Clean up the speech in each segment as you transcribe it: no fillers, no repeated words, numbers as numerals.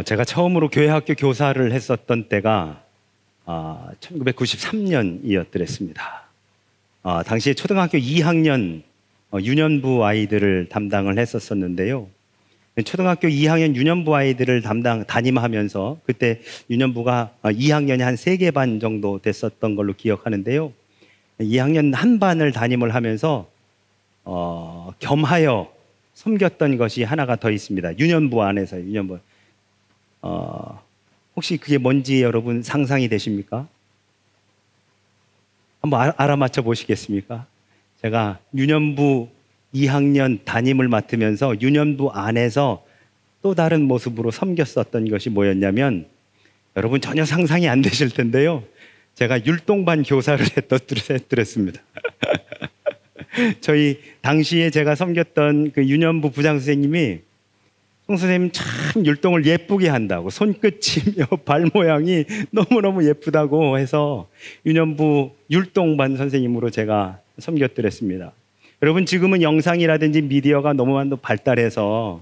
제가 처음으로 교회학교 교사를 했었던 때가 1993년이었더랬습니다. 당시에 초등학교 2학년 유년부 아이들을 담당을 했었었는데요. 초등학교 2학년 유년부 아이들을 담임하면서 그때 유년부가 2학년이 한 3개 반 정도 됐었던 걸로 기억하는데요. 2학년 한 반을 담임을 하면서 겸하여 섬겼던 것이 하나가 더 있습니다. 유년부 안에서 유년부. 혹시 그게 뭔지 여러분 상상이 되십니까? 한번 알아맞혀 보시겠습니까? 제가 유년부 2학년 담임을 맡으면서 유년부 안에서 또 다른 모습으로 섬겼었던 것이 뭐였냐면, 여러분 전혀 상상이 안 되실 텐데요. 제가 율동반 교사를 했더랬습니다. 저희 당시에 제가 섬겼던 그 유년부 부장 선생님이 송 선생님 참 율동을 예쁘게 한다고, 손끝이며 발 모양이 너무너무 예쁘다고 해서 유년부 율동반 선생님으로 제가 섬겼더랬습니다. 여러분 지금은 영상이라든지 미디어가 너무 발달해서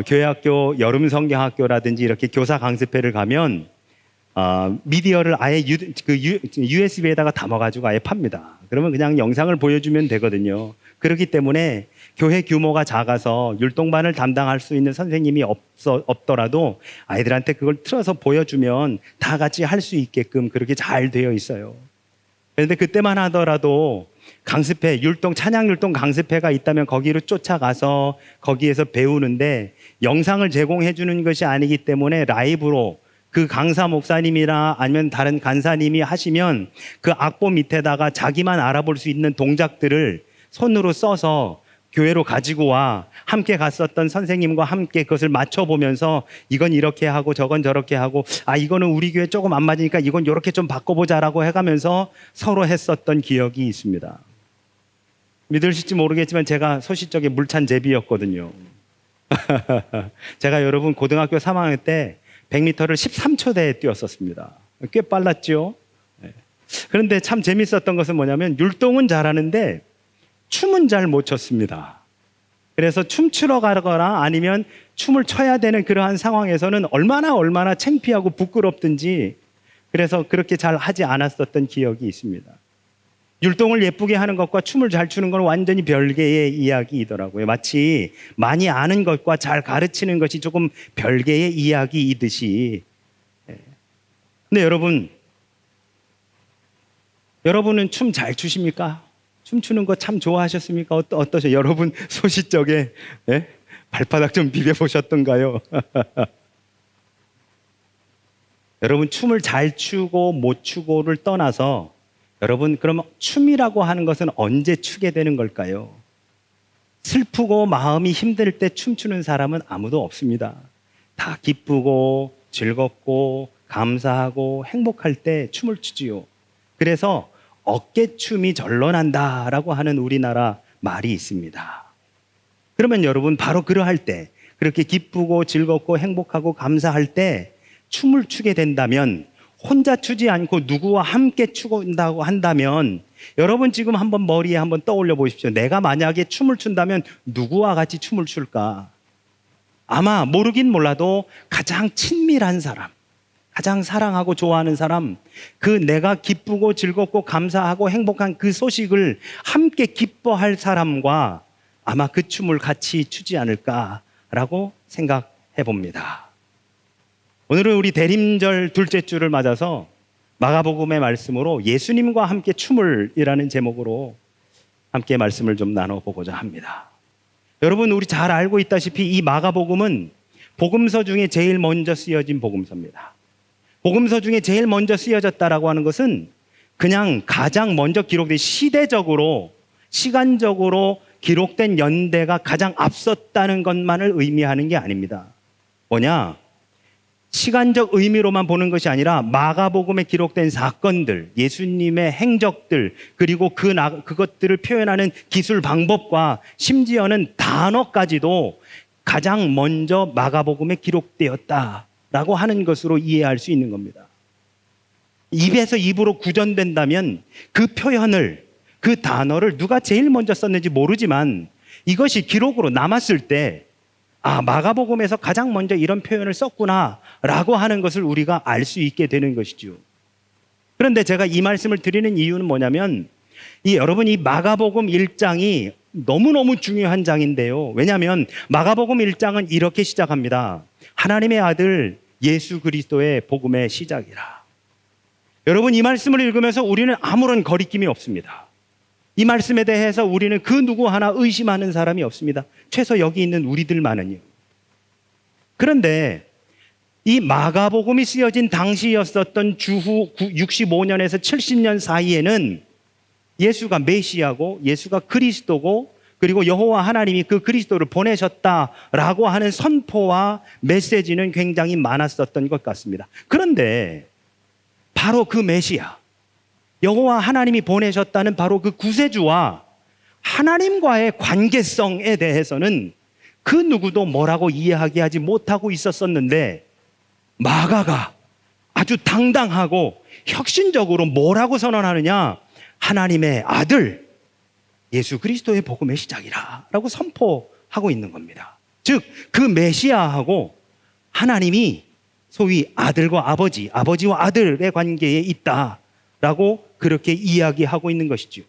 교회학교, 여름성경학교라든지 이렇게 교사 강습회를 가면 미디어를 아예 USB에다가 담아가지고 아예 팝니다. 그러면 그냥 영상을 보여주면 되거든요. 그렇기 때문에 교회 규모가 작아서 율동반을 담당할 수 있는 선생님이 없더라도 아이들한테 그걸 틀어서 보여주면 다 같이 할 수 있게끔 그렇게 잘 되어 있어요. 그런데 그때만 하더라도 강습회, 찬양 율동 강습회가 있다면 거기로 쫓아가서 거기에서 배우는데, 영상을 제공해 주는 것이 아니기 때문에 라이브로 그 강사 목사님이나 아니면 다른 간사님이 하시면 그 악보 밑에다가 자기만 알아볼 수 있는 동작들을 손으로 써서 교회로 가지고 와 함께 갔었던 선생님과 함께 그것을 맞춰보면서 이건 이렇게 하고 저건 저렇게 하고, 이거는 우리 교회 조금 안 맞으니까 이건 이렇게 좀 바꿔보자라고 해가면서 서로 했었던 기억이 있습니다. 믿으실지 모르겠지만 제가 소시적에 물찬 제비였거든요. 제가 여러분 고등학교 3학년 때 100m를 13초대에 뛰었었습니다. 꽤 빨랐죠. 그런데 참 재밌었던 것은 뭐냐면 율동은 잘하는데 춤은 잘 못 췄습니다. 그래서 춤추러 가거나 아니면 춤을 춰야 되는 그러한 상황에서는 얼마나 창피하고 부끄럽든지, 그래서 그렇게 잘 하지 않았었던 기억이 있습니다. 율동을 예쁘게 하는 것과 춤을 잘 추는 건 완전히 별개의 이야기이더라고요. 마치 많이 아는 것과 잘 가르치는 것이 조금 별개의 이야기이듯이. 근데 여러분은 춤 잘 추십니까? 춤추는 거 참 좋아하셨습니까? 어떠세요? 여러분 소시적에 발바닥 좀 비벼보셨던가요? 여러분 춤을 잘 추고 못 추고를 떠나서 여러분 그럼 춤이라고 하는 것은 언제 추게 되는 걸까요? 슬프고 마음이 힘들 때 춤추는 사람은 아무도 없습니다. 다 기쁘고 즐겁고 감사하고 행복할 때 춤을 추지요. 그래서 어깨춤이 절로난다라고 하는 우리나라 말이 있습니다. 그러면 여러분 바로 그러할 때, 그렇게 기쁘고 즐겁고 행복하고 감사할 때 춤을 추게 된다면, 혼자 추지 않고 누구와 함께 추긴다고 한다면, 여러분 지금 한번 머리에 한번 떠올려 보십시오. 내가 만약에 춤을 춘다면 누구와 같이 춤을 출까? 아마 모르긴 몰라도 가장 친밀한 사람, 가장 사랑하고 좋아하는 사람, 그 내가 기쁘고 즐겁고 감사하고 행복한 그 소식을 함께 기뻐할 사람과 아마 그 춤을 같이 추지 않을까라고 생각해 봅니다. 오늘은 우리 대림절 둘째 주를 맞아서 마가복음의 말씀으로 예수님과 함께 춤을 이라는 제목으로 함께 말씀을 좀 나눠보고자 합니다. 여러분 우리 잘 알고 있다시피 이 마가복음은 복음서 중에 제일 먼저 쓰여진 복음서입니다. 복음서 중에 제일 먼저 쓰여졌다라고 하는 것은 그냥 가장 먼저 기록된, 시대적으로 시간적으로 기록된 연대가 가장 앞섰다는 것만을 의미하는 게 아닙니다. 뭐냐? 시간적 의미로만 보는 것이 아니라 마가복음에 기록된 사건들, 예수님의 행적들, 그리고 그것들을 표현하는 기술 방법과 심지어는 단어까지도 가장 먼저 마가복음에 기록되었다라고 하는 것으로 이해할 수 있는 겁니다. 입에서 입으로 구전된다면 그 표현을, 그 단어를 누가 제일 먼저 썼는지 모르지만 이것이 기록으로 남았을 때 아, 마가복음에서 가장 먼저 이런 표현을 썼구나라고 하는 것을 우리가 알 수 있게 되는 것이죠. 그런데 제가 이 말씀을 드리는 이유는 뭐냐면 여러분 이 마가복음 1장이 너무너무 중요한 장인데요. 왜냐하면 마가복음 1장은 이렇게 시작합니다. 하나님의 아들 예수 그리스도의 복음의 시작이라. 여러분 이 말씀을 읽으면서 우리는 아무런 거리낌이 없습니다. 이 말씀에 대해서 우리는 그 누구 하나 의심하는 사람이 없습니다. 최소 여기 있는 우리들만은요. 그런데 이 마가복음이 쓰여진 당시였었던 주후 65년에서 70년 사이에는 예수가 메시아고 예수가 그리스도고 그리고 여호와 하나님이 그 그리스도를 보내셨다라고 하는 선포와 메시지는 굉장히 많았었던 것 같습니다. 그런데 바로 그 메시아, 여호와 하나님이 보내셨다는 바로 그 구세주와 하나님과의 관계성에 대해서는 그 누구도 뭐라고 이해하지 못하고 있었었는데 마가가 아주 당당하고 혁신적으로 뭐라고 선언하느냐? 하나님의 아들 예수 그리스도의 복음의 시작이라 라고 선포하고 있는 겁니다. 즉 그 메시아하고 하나님이 소위 아들과 아버지, 아버지와 아들의 관계에 있다라고 그렇게 이야기하고 있는 것이죠.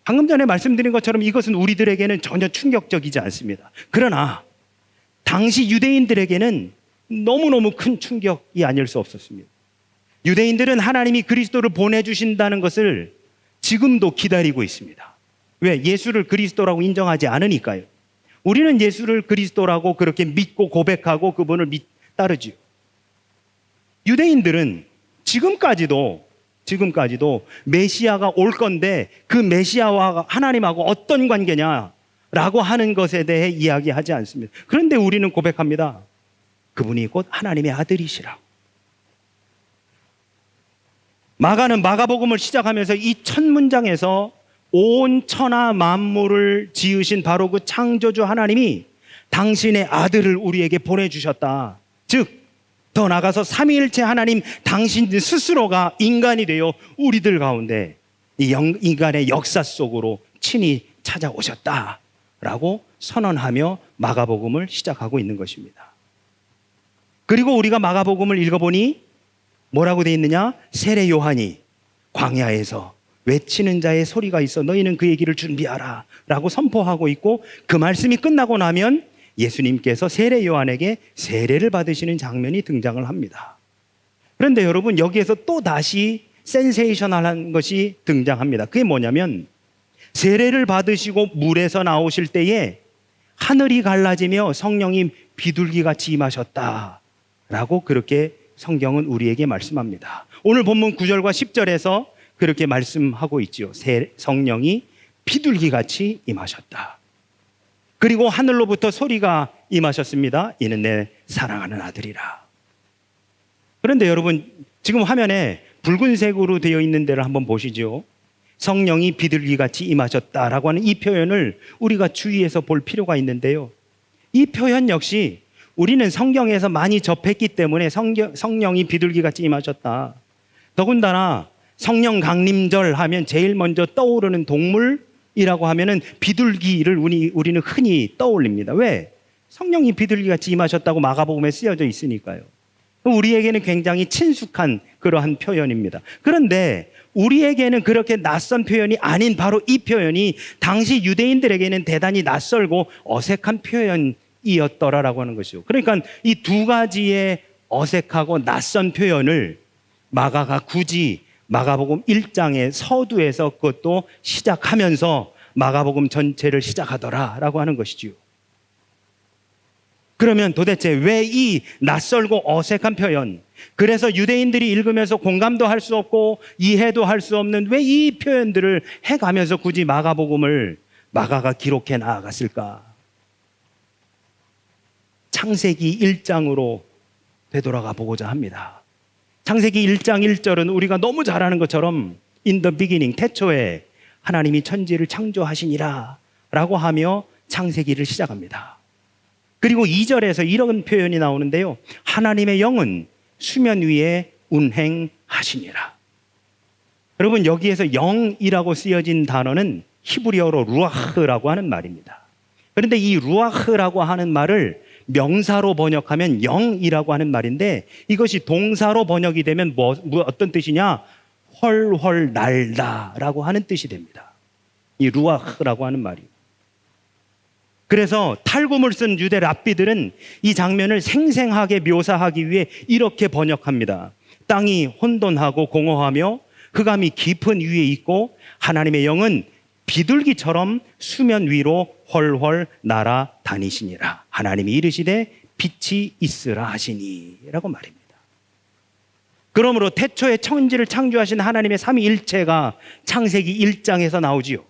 방금 전에 말씀드린 것처럼 이것은 우리들에게는 전혀 충격적이지 않습니다. 그러나 당시 유대인들에게는 너무너무 큰 충격이 아닐 수 없었습니다. 유대인들은 하나님이 그리스도를 보내주신다는 것을 지금도 기다리고 있습니다. 왜? 예수를 그리스도라고 인정하지 않으니까요. 우리는 예수를 그리스도라고 그렇게 믿고 고백하고 그분을 따르지요. 유대인들은 지금까지도 메시아가 올 건데 그 메시아와 하나님하고 어떤 관계냐라고 하는 것에 대해 이야기하지 않습니다. 그런데 우리는 고백합니다. 그분이 곧 하나님의 아들이시라고. 마가는 마가복음을 시작하면서 이 첫 문장에서 온 천하 만물을 지으신 바로 그 창조주 하나님이 당신의 아들을 우리에게 보내주셨다. 즉 더 나아가서 삼위일체 하나님 당신 스스로가 인간이 되어 우리들 가운데 이 인간의 역사 속으로 친히 찾아오셨다라고 선언하며 마가복음을 시작하고 있는 것입니다. 그리고 우리가 마가복음을 읽어보니 뭐라고 되어 있느냐? 세례 요한이 광야에서 외치는 자의 소리가 있어 너희는 그의 길을 준비하라 라고 선포하고 있고 그 말씀이 끝나고 나면 예수님께서 세례 요한에게 세례를 받으시는 장면이 등장을 합니다. 그런데 여러분 여기에서 또 다시 센세이셔널한 것이 등장합니다. 그게 뭐냐면 세례를 받으시고 물에서 나오실 때에 하늘이 갈라지며 성령이 비둘기같이 임하셨다라고 그렇게 성경은 우리에게 말씀합니다. 오늘 본문 9절과 10절에서 그렇게 말씀하고 있죠. 성령이 비둘기같이 임하셨다. 그리고 하늘로부터 소리가 임하셨습니다. 이는 내 사랑하는 아들이라. 그런데 여러분 지금 화면에 붉은색으로 되어 있는 데를 한번 보시죠. 성령이 비둘기같이 임하셨다라고 하는 이 표현을 우리가 주의해서 볼 필요가 있는데요. 이 표현 역시 우리는 성경에서 많이 접했기 때문에 성령이 비둘기같이 임하셨다. 더군다나 성령 강림절 하면 제일 먼저 떠오르는 동물이라고 하면은 비둘기를 우리는 흔히 떠올립니다. 왜? 성령이 비둘기같이 임하셨다고 마가복음에 쓰여져 있으니까요. 우리에게는 굉장히 친숙한 그러한 표현입니다. 그런데 우리에게는 그렇게 낯선 표현이 아닌 바로 이 표현이 당시 유대인들에게는 대단히 낯설고 어색한 표현이었더라라고 하는 것이죠. 그러니까 이 두 가지의 어색하고 낯선 표현을 마가가 굳이 마가복음 1장의 서두에서 그것도 시작하면서 마가복음 전체를 시작하더라라고 하는 것이지요. 그러면 도대체 왜 이 낯설고 어색한 표현, 그래서 유대인들이 읽으면서 공감도 할 수 없고 이해도 할 수 없는 왜 이 표현들을 해가면서 굳이 마가복음을 마가가 기록해 나아갔을까? 창세기 1장으로 되돌아가 보고자 합니다. 창세기 1장 1절은 우리가 너무 잘 아는 것처럼 In the beginning, 태초에 하나님이 천지를 창조하시니라 라고 하며 창세기를 시작합니다. 그리고 2절에서 이런 표현이 나오는데요. 하나님의 영은 수면 위에 운행하시니라. 여러분 여기에서 영이라고 쓰여진 단어는 히브리어로 루아흐라고 하는 말입니다. 그런데 이 루아흐라고 하는 말을 명사로 번역하면 영이라고 하는 말인데, 이것이 동사로 번역이 되면 어떤 뜻이냐? 훨훨 날다라고 하는 뜻이 됩니다. 이 루아흐라고 하는 말이. 그래서 탈구을 쓴 유대 랍비들은 이 장면을 생생하게 묘사하기 위해 이렇게 번역합니다. 땅이 혼돈하고 공허하며 흑암이 깊은 위에 있고 하나님의 영은 비둘기처럼 수면 위로 훨훨 날아다니시니라. 하나님이 이르시되 빛이 있으라 하시니 라고 말입니다. 그러므로 태초에 천지를 창조하신 하나님의 삼위일체가 창세기 1장에서 나오지요.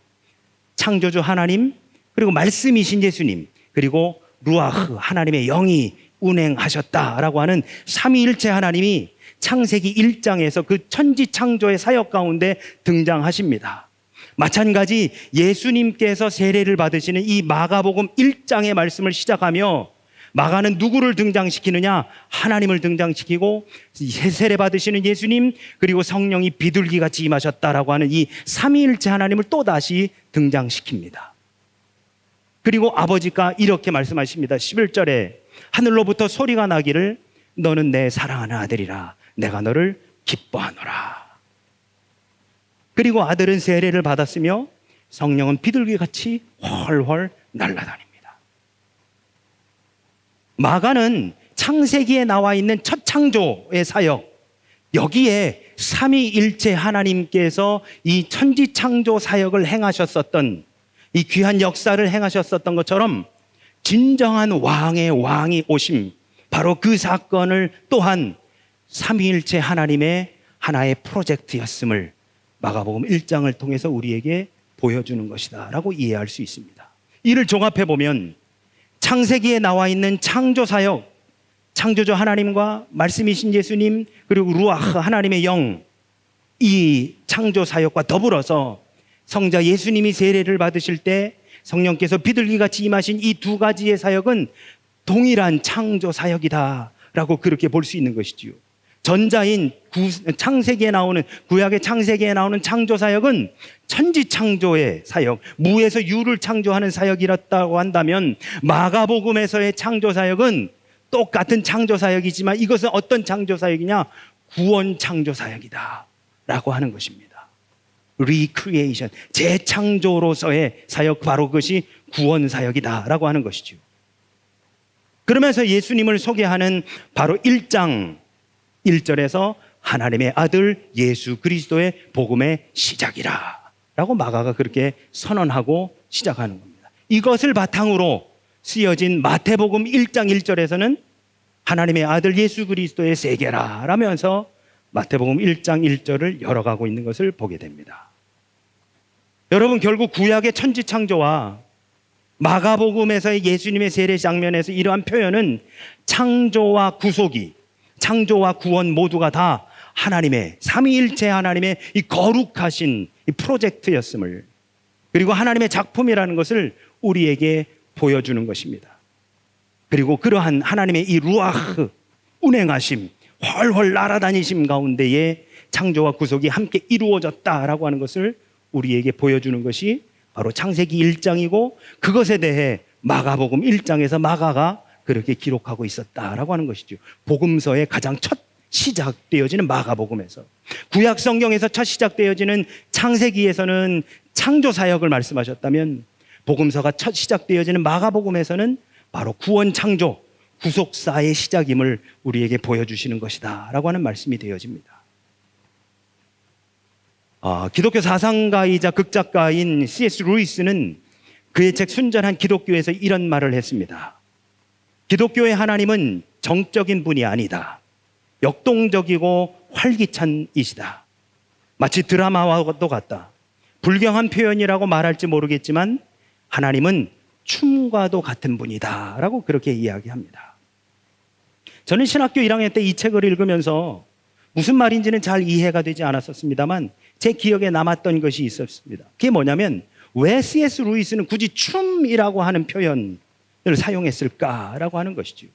창조주 하나님, 그리고 말씀이신 예수님, 그리고 루아흐 하나님의 영이 운행하셨다라고 하는 삼위일체 하나님이 창세기 1장에서 그 천지 창조의 사역 가운데 등장하십니다. 마찬가지 예수님께서 세례를 받으시는 이 마가복음 1장의 말씀을 시작하며 마가는 누구를 등장시키느냐? 하나님을 등장시키고 세례 받으시는 예수님, 그리고 성령이 비둘기같이 임하셨다라고 하는 이 삼위일체 하나님을 또다시 등장시킵니다. 그리고 아버지가 이렇게 말씀하십니다. 11절에 하늘로부터 소리가 나기를 너는 내 사랑하는 아들이라 내가 너를 기뻐하노라. 그리고 아들은 세례를 받았으며 성령은 비둘기같이 훨훨 날아다닙니다. 마가는 창세기에 나와 있는 첫 창조의 사역, 여기에 삼위일체 하나님께서 이 천지 창조 사역을 행하셨었던, 이 귀한 역사를 행하셨었던 것처럼 진정한 왕의 왕이 오심, 바로 그 사건을 또한 삼위일체 하나님의 하나의 프로젝트였음을 마가복음 1장을 통해서 우리에게 보여주는 것이다 라고 이해할 수 있습니다. 이를 종합해 보면 창세기에 나와 있는 창조사역, 창조주 하나님과 말씀이신 예수님, 그리고 루아흐 하나님의 영, 이 창조사역과 더불어서 성자 예수님이 세례를 받으실 때 성령께서 비둘기같이 임하신 이 두 가지의 사역은 동일한 창조사역이다 라고 그렇게 볼 수 있는 것이지요. 전자인 창세기에 나오는, 구약의 창세기에 나오는 창조사역은 천지창조의 사역, 무에서 유를 창조하는 사역이었다고 한다면 마가복음에서의 창조사역은 똑같은 창조사역이지만 이것은 어떤 창조사역이냐? 구원 창조사역이다 라고 하는 것입니다. Recreation, 재창조로서의 사역, 바로 그것이 구원사역이다 라고 하는 것이죠. 그러면서 예수님을 소개하는 바로 1장 1절에서 하나님의 아들 예수 그리스도의 복음의 시작이라 라고 마가가 그렇게 선언하고 시작하는 겁니다. 이것을 바탕으로 쓰여진 마태복음 1장 1절에서는 하나님의 아들 예수 그리스도의 세계라 라면서 마태복음 1장 1절을 열어가고 있는 것을 보게 됩니다. 여러분, 결국 구약의 천지창조와 마가복음에서의 예수님의 세례 장면에서 이러한 표현은 창조와 구속이, 창조와 구원 모두가 다 하나님의, 삼위일체 하나님의 이 거룩하신 이 프로젝트였음을, 그리고 하나님의 작품이라는 것을 우리에게 보여주는 것입니다. 그리고 그러한 하나님의 이 루아흐 운행하심, 훨훨 날아다니심 가운데에 창조와 구속이 함께 이루어졌다라고 하는 것을 우리에게 보여주는 것이 바로 창세기 1장이고, 그것에 대해 마가복음 1장에서 마가가 그렇게 기록하고 있었다라고 하는 것이죠. 복음서의 가장 첫 시작되어지는 마가복음에서, 구약 성경에서 첫 시작되어지는 창세기에서는 창조 사역을 말씀하셨다면 복음서가 첫 시작되어지는 마가복음에서는 바로 구원 창조, 구속사의 시작임을 우리에게 보여주시는 것이다 라고 하는 말씀이 되어집니다. 기독교 사상가이자 극작가인 C.S. 루이스는 그의 책 순전한 기독교에서 이런 말을 했습니다. 기독교의 하나님은 정적인 분이 아니다. 역동적이고 활기찬 이시다. 마치 드라마와도 같다. 불경한 표현이라고 말할지 모르겠지만 하나님은 춤과도 같은 분이다 라고 그렇게 이야기합니다. 저는 신학교 1학년 때 이 책을 읽으면서 무슨 말인지는 잘 이해가 되지 않았었습니다만 제 기억에 남았던 것이 있었습니다. 그게 뭐냐면, 왜 C.S. 루이스는 굳이 춤이라고 하는 표현을 사용했을까라고 하는 것이죠.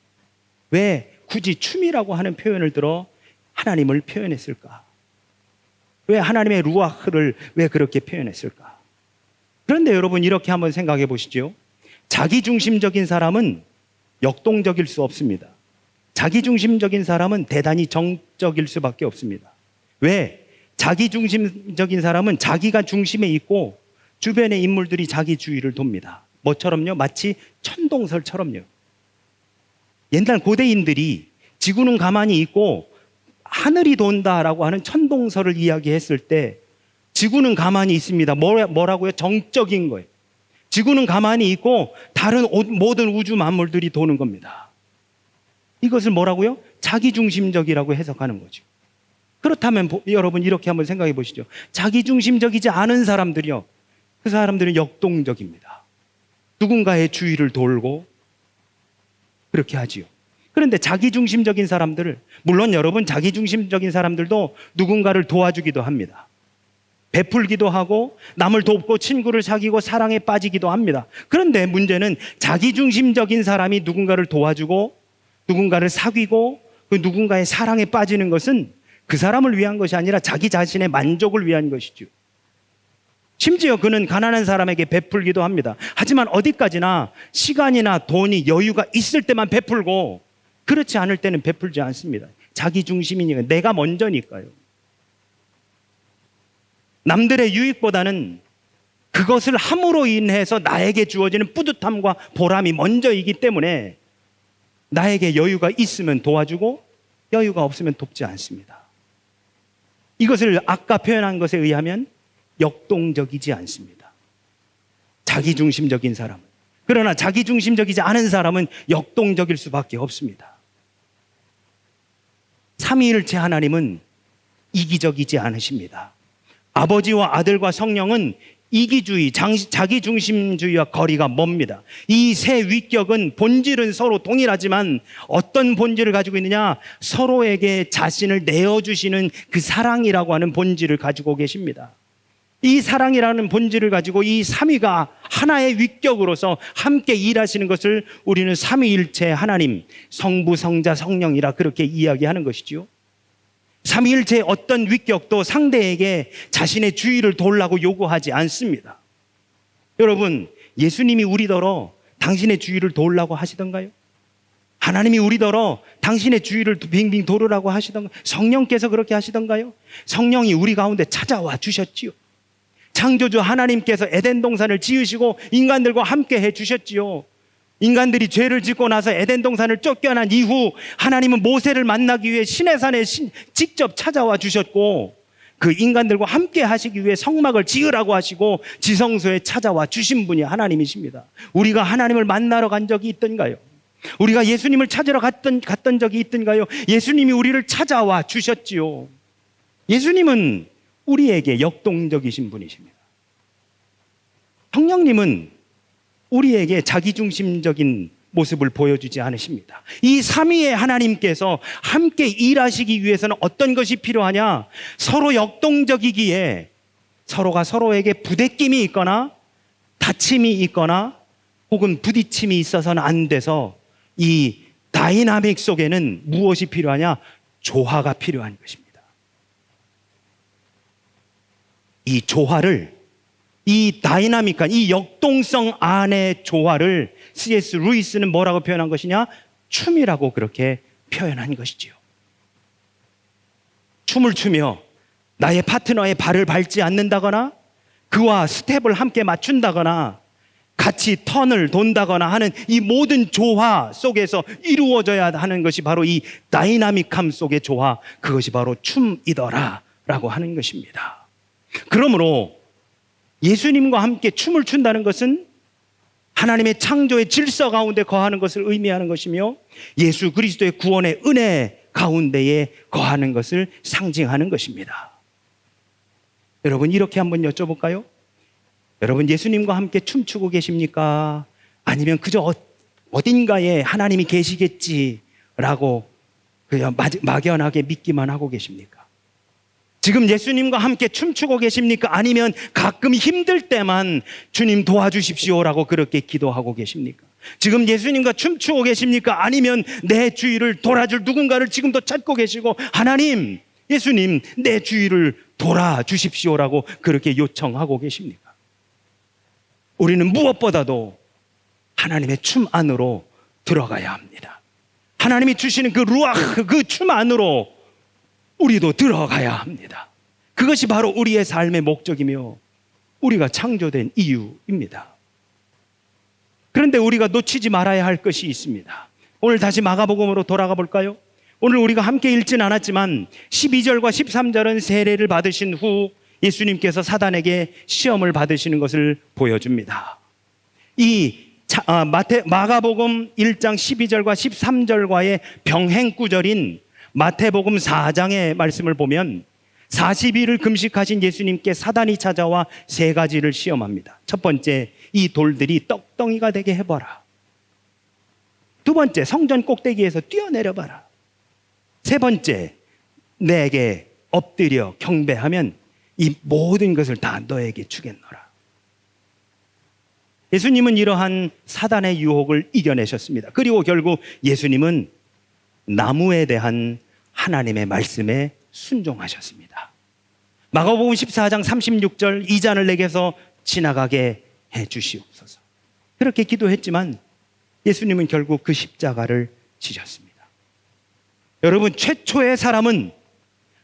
왜 굳이 춤이라고 하는 표현을 들어 하나님을 표현했을까? 왜 하나님의 루아흐를 왜 그렇게 표현했을까? 그런데 여러분, 이렇게 한번 생각해 보시죠. 자기중심적인 사람은 역동적일 수 없습니다. 자기중심적인 사람은 대단히 정적일 수밖에 없습니다. 왜? 자기중심적인 사람은 자기가 중심에 있고 주변의 인물들이 자기 주위를 돕니다. 뭐처럼요? 마치 천동설처럼요. 옛날 고대인들이 지구는 가만히 있고 하늘이 돈다라고 하는 천동설을 이야기했을 때 지구는 가만히 있습니다. 뭐라고요? 정적인 거예요. 지구는 가만히 있고 다른 모든 우주 만물들이 도는 겁니다. 이것을 뭐라고요? 자기중심적이라고 해석하는 거죠. 그렇다면 여러분 이렇게 한번 생각해 보시죠. 자기중심적이지 않은 사람들이요. 그 사람들은 역동적입니다. 누군가의 주위를 돌고 그렇게 하지요. 그런데 자기중심적인 사람들을, 물론 여러분 자기중심적인 사람들도 누군가를 도와주기도 합니다. 베풀기도 하고 남을 돕고 친구를 사귀고 사랑에 빠지기도 합니다. 그런데 문제는 자기중심적인 사람이 누군가를 도와주고 누군가를 사귀고 그 누군가의 사랑에 빠지는 것은 그 사람을 위한 것이 아니라 자기 자신의 만족을 위한 것이죠. 심지어 그는 가난한 사람에게 베풀기도 합니다. 하지만 어디까지나 시간이나 돈이 여유가 있을 때만 베풀고 그렇지 않을 때는 베풀지 않습니다. 자기중심이니까, 내가 먼저니까요. 남들의 유익보다는 그것을 함으로 인해서 나에게 주어지는 뿌듯함과 보람이 먼저이기 때문에 나에게 여유가 있으면 도와주고 여유가 없으면 돕지 않습니다. 이것을 아까 표현한 것에 의하면 역동적이지 않습니다. 자기중심적인 사람은. 그러나 자기중심적이지 않은 사람은 역동적일 수밖에 없습니다. 삼위일체 하나님은 이기적이지 않으십니다. 아버지와 아들과 성령은 이기주의, 자기중심주의와 거리가 멉니다. 이 세 위격은 본질은 서로 동일하지만 어떤 본질을 가지고 있느냐? 서로에게 자신을 내어주시는 그 사랑이라고 하는 본질을 가지고 계십니다. 이 사랑이라는 본질을 가지고 이 삼위가 하나의 위격으로서 함께 일하시는 것을 우리는 삼위일체 하나님, 성부, 성자, 성령이라 그렇게 이야기하는 것이지요. 삼위일체의 어떤 위격도 상대에게 자신의 주의를 도우려고 요구하지 않습니다. 여러분, 예수님이 우리더러 당신의 주의를 도우려고 하시던가요? 하나님이 우리더러 당신의 주의를 빙빙 도르라고 하시던가요? 성령께서 그렇게 하시던가요? 성령이 우리 가운데 찾아와 주셨지요. 창조주 하나님께서 에덴 동산을 지으시고 인간들과 함께 해 주셨지요. 인간들이 죄를 짓고 나서 에덴 동산을 쫓겨난 이후 하나님은 모세를 만나기 위해 시내산에 직접 찾아와 주셨고 그 인간들과 함께 하시기 위해 성막을 지으라고 하시고 지성소에 찾아와 주신 분이 하나님이십니다. 우리가 하나님을 만나러 간 적이 있던가요? 우리가 예수님을 찾으러 갔던 적이 있던가요? 예수님이 우리를 찾아와 주셨지요. 예수님은 우리에게 역동적이신 분이십니다. 성령님은 우리에게 자기중심적인 모습을 보여주지 않으십니다. 이 삼위의 하나님께서 함께 일하시기 위해서는 어떤 것이 필요하냐? 서로 역동적이기에 서로가 서로에게 부대낌이 있거나 다침이 있거나 혹은 부딪힘이 있어서는 안 돼서 이 다이나믹 속에는 무엇이 필요하냐? 조화가 필요한 것입니다. 이 조화를, 이 다이나믹한, 이 역동성 안의 조화를 C.S. 루이스는 뭐라고 표현한 것이냐? 춤이라고 그렇게 표현한 것이지요. 춤을 추며 나의 파트너의 발을 밟지 않는다거나 그와 스텝을 함께 맞춘다거나 같이 턴을 돈다거나 하는 이 모든 조화 속에서 이루어져야 하는 것이 바로 이 다이나믹함 속의 조화, 그것이 바로 춤이더라 라고 하는 것입니다. 그러므로 예수님과 함께 춤을 춘다는 것은 하나님의 창조의 질서 가운데 거하는 것을 의미하는 것이며 예수 그리스도의 구원의 은혜 가운데에 거하는 것을 상징하는 것입니다. 여러분, 이렇게 한번 여쭤볼까요? 여러분, 예수님과 함께 춤추고 계십니까? 아니면 그저 어딘가에 하나님이 계시겠지라고 그냥 막연하게 믿기만 하고 계십니까? 지금 예수님과 함께 춤추고 계십니까? 아니면 가끔 힘들 때만 주님 도와주십시오라고 그렇게 기도하고 계십니까? 지금 예수님과 춤추고 계십니까? 아니면 내 주위를 돌아줄 누군가를 지금도 찾고 계시고 하나님, 예수님, 내 주위를 돌아주십시오라고 그렇게 요청하고 계십니까? 우리는 무엇보다도 하나님의 춤 안으로 들어가야 합니다. 하나님이 주시는 그 루아흐, 그 춤 안으로 우리도 들어가야 합니다. 그것이 바로 우리의 삶의 목적이며 우리가 창조된 이유입니다. 그런데 우리가 놓치지 말아야 할 것이 있습니다. 오늘 다시 마가복음으로 돌아가 볼까요? 오늘 우리가 함께 읽진 않았지만 12절과 13절은 세례를 받으신 후 예수님께서 사단에게 시험을 받으시는 것을 보여줍니다. 이 마가복음 1장 12절과 13절과의 병행 구절인 마태복음 4장의 말씀을 보면 40일을 금식하신 예수님께 사단이 찾아와 세 가지를 시험합니다. 첫 번째, 이 돌들이 떡덩이가 되게 해봐라. 두 번째, 성전 꼭대기에서 뛰어내려봐라. 세 번째, 내게 엎드려 경배하면 이 모든 것을 다 너에게 주겠노라. 예수님은 이러한 사단의 유혹을 이겨내셨습니다. 그리고 결국 예수님은 나무에 대한 하나님의 말씀에 순종하셨습니다. 마가복음 14장 36절, 이 잔을 내게서 지나가게 해 주시옵소서. 그렇게 기도했지만 예수님은 결국 그 십자가를 지셨습니다. 여러분, 최초의 사람은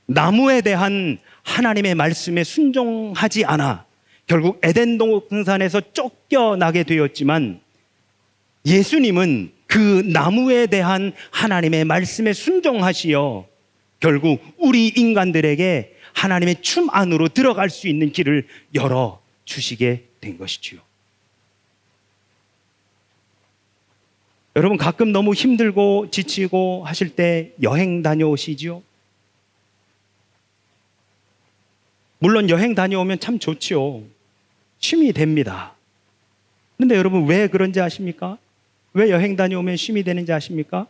나무에 대한 하나님의 말씀에 순종하지 않아 결국 에덴 동산에서 쫓겨나게 되었지만, 예수님은 그 나무에 대한 하나님의 말씀에 순종하시어 결국 우리 인간들에게 하나님의 춤 안으로 들어갈 수 있는 길을 열어 주시게 된 것이지요. 여러분, 가끔 너무 힘들고 지치고 하실 때 여행 다녀오시지요? 물론 여행 다녀오면 참 좋지요. 쉼이 됩니다. 그런데 여러분, 왜 그런지 아십니까? 왜 여행 다녀오면 쉼이 되는지 아십니까?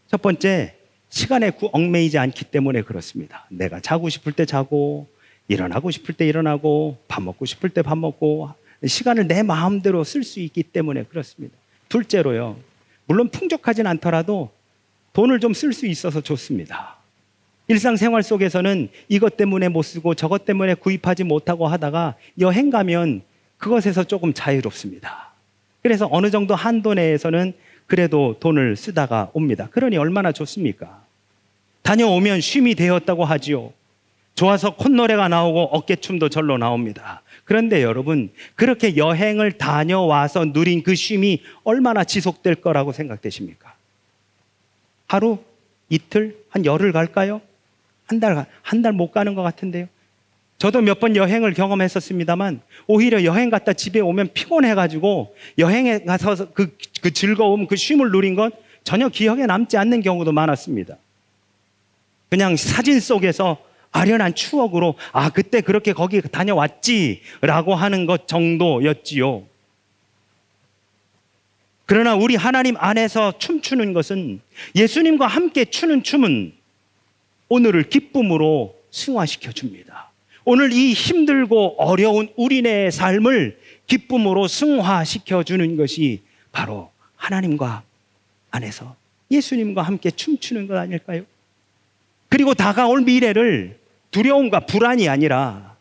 첫 번째, 시간에 얽매이지 않기 때문에 그렇습니다. 내가 자고 싶을 때 자고, 일어나고 싶을 때 일어나고, 밥 먹고 싶을 때 밥 먹고, 시간을 내 마음대로 쓸 수 있기 때문에 그렇습니다. 둘째로요, 물론 풍족하진 않더라도 돈을 좀 쓸 수 있어서 좋습니다. 일상생활 속에서는 이것 때문에 못 쓰고 저것 때문에 구입하지 못하고 하다가 여행 가면 그것에서 조금 자유롭습니다. 그래서 어느 정도 한도 내에서는 그래도 돈을 쓰다가 옵니다. 그러니 얼마나 좋습니까? 다녀오면 쉼이 되었다고 하지요. 좋아서 콧노래가 나오고 어깨춤도 절로 나옵니다. 그런데 여러분, 그렇게 여행을 다녀와서 누린 그 쉼이 얼마나 지속될 거라고 생각되십니까? 하루? 이틀? 한 열흘 갈까요? 한 달 못 가는 것 같은데요. 저도 몇 번 여행을 경험했었습니다만 오히려 여행 갔다 집에 오면 피곤해가지고 여행에 가서 그 즐거움, 그 쉼을 누린 건 전혀 기억에 남지 않는 경우도 많았습니다. 그냥 사진 속에서 아련한 추억으로 그때 그렇게 거기 다녀왔지라고 하는 것 정도였지요. 그러나 우리 하나님 안에서 춤추는 것은, 예수님과 함께 추는 춤은 오늘을 기쁨으로 승화시켜 줍니다. 오늘 이 힘들고 어려운 우리네 삶을 기쁨으로 승화시켜 주는 것이 바로 하나님과 안에서 예수님과 함께 춤추는 것 아닐까요? 그리고 다가올 미래를 두려움과 불안이 아니라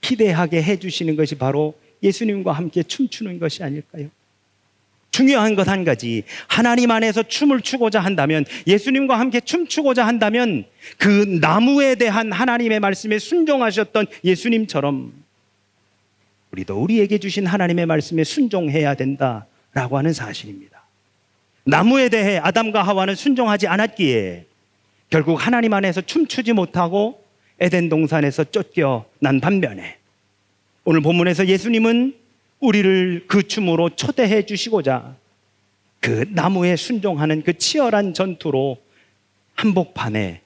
기대하게 해주시는 것이 바로 예수님과 함께 춤추는 것이 아닐까요? 중요한 것 한 가지, 하나님 안에서 춤을 추고자 한다면, 예수님과 함께 춤추고자 한다면 그 나무에 대한 하나님의 말씀에 순종하셨던 예수님처럼 우리도 우리에게 주신 하나님의 말씀에 순종해야 된다라고 하는 사실입니다. 나무에 대해 아담과 하와는 순종하지 않았기에 결국 하나님 안에서 춤추지 못하고 에덴 동산에서 쫓겨난 반면에, 오늘 본문에서 예수님은 우리를 그 춤으로 초대해 주시고자 그 나무에 순종하는 그 치열한 전투로 한복판에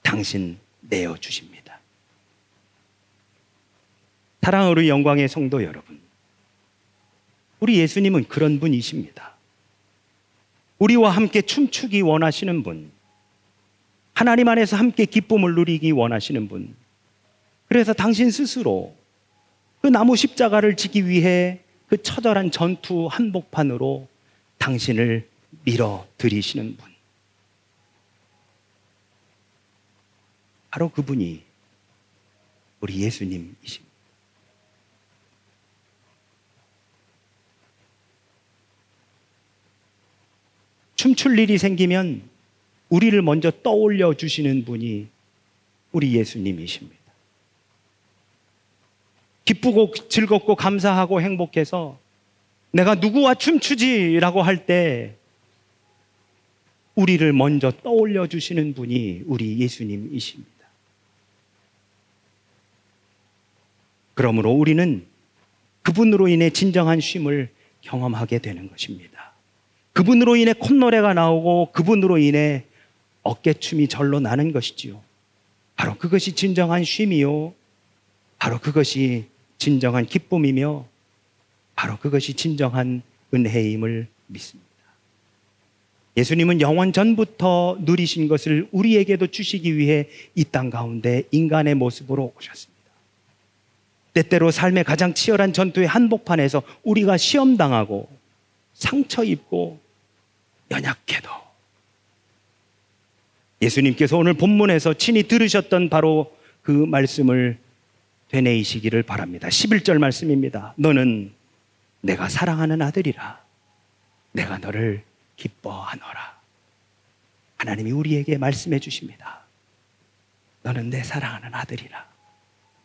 당신 내어 주십니다. 사랑하는 우리 영광의 성도 여러분, 우리 예수님은 그런 분이십니다. 우리와 함께 춤추기 원하시는 분, 하나님 안에서 함께 기쁨을 누리기 원하시는 분, 그래서 당신 스스로 그 나무 십자가를 지기 위해 그 처절한 전투 한복판으로 당신을 밀어들이시는 분, 바로 그분이 우리 예수님이십니다. 춤출 일이 생기면 우리를 먼저 떠올려 주시는 분이 우리 예수님이십니다. 기쁘고 즐겁고 감사하고 행복해서 내가 누구와 춤추지라고 할 때 우리를 먼저 떠올려 주시는 분이 우리 예수님이십니다. 그러므로 우리는 그분으로 인해 진정한 쉼을 경험하게 되는 것입니다. 그분으로 인해 콧노래가 나오고 그분으로 인해 어깨춤이 절로 나는 것이지요. 바로 그것이 진정한 쉼이요. 바로 그것이 진정한 기쁨이며 바로 그것이 진정한 은혜임을 믿습니다. 예수님은 영원 전부터 누리신 것을 우리에게도 주시기 위해 이 땅 가운데 인간의 모습으로 오셨습니다. 때때로 삶의 가장 치열한 전투의 한복판에서 우리가 시험당하고 상처 입고 연약해도 예수님께서 오늘 본문에서 친히 들으셨던 바로 그 말씀을 되뇌이시기를 바랍니다. 11절 말씀입니다. 너는 내가 사랑하는 아들이라. 내가 너를 기뻐하노라. 하나님이 우리에게 말씀해 주십니다. 너는 내 사랑하는 아들이라.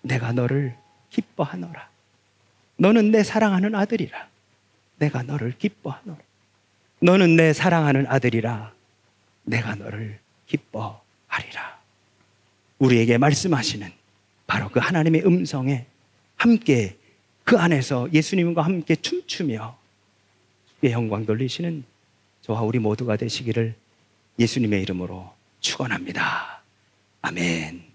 내가 너를 기뻐하노라. 너는 내 사랑하는 아들이라. 내가 너를 기뻐하노라. 너는 내 사랑하는 아들이라. 내가 너를 기뻐하리라. 우리에게 말씀하시는 바로 그 하나님의 음성에 함께 그 안에서 예수님과 함께 춤추며 주의 영광 돌리시는 저와 우리 모두가 되시기를 예수님의 이름으로 축원합니다. 아멘.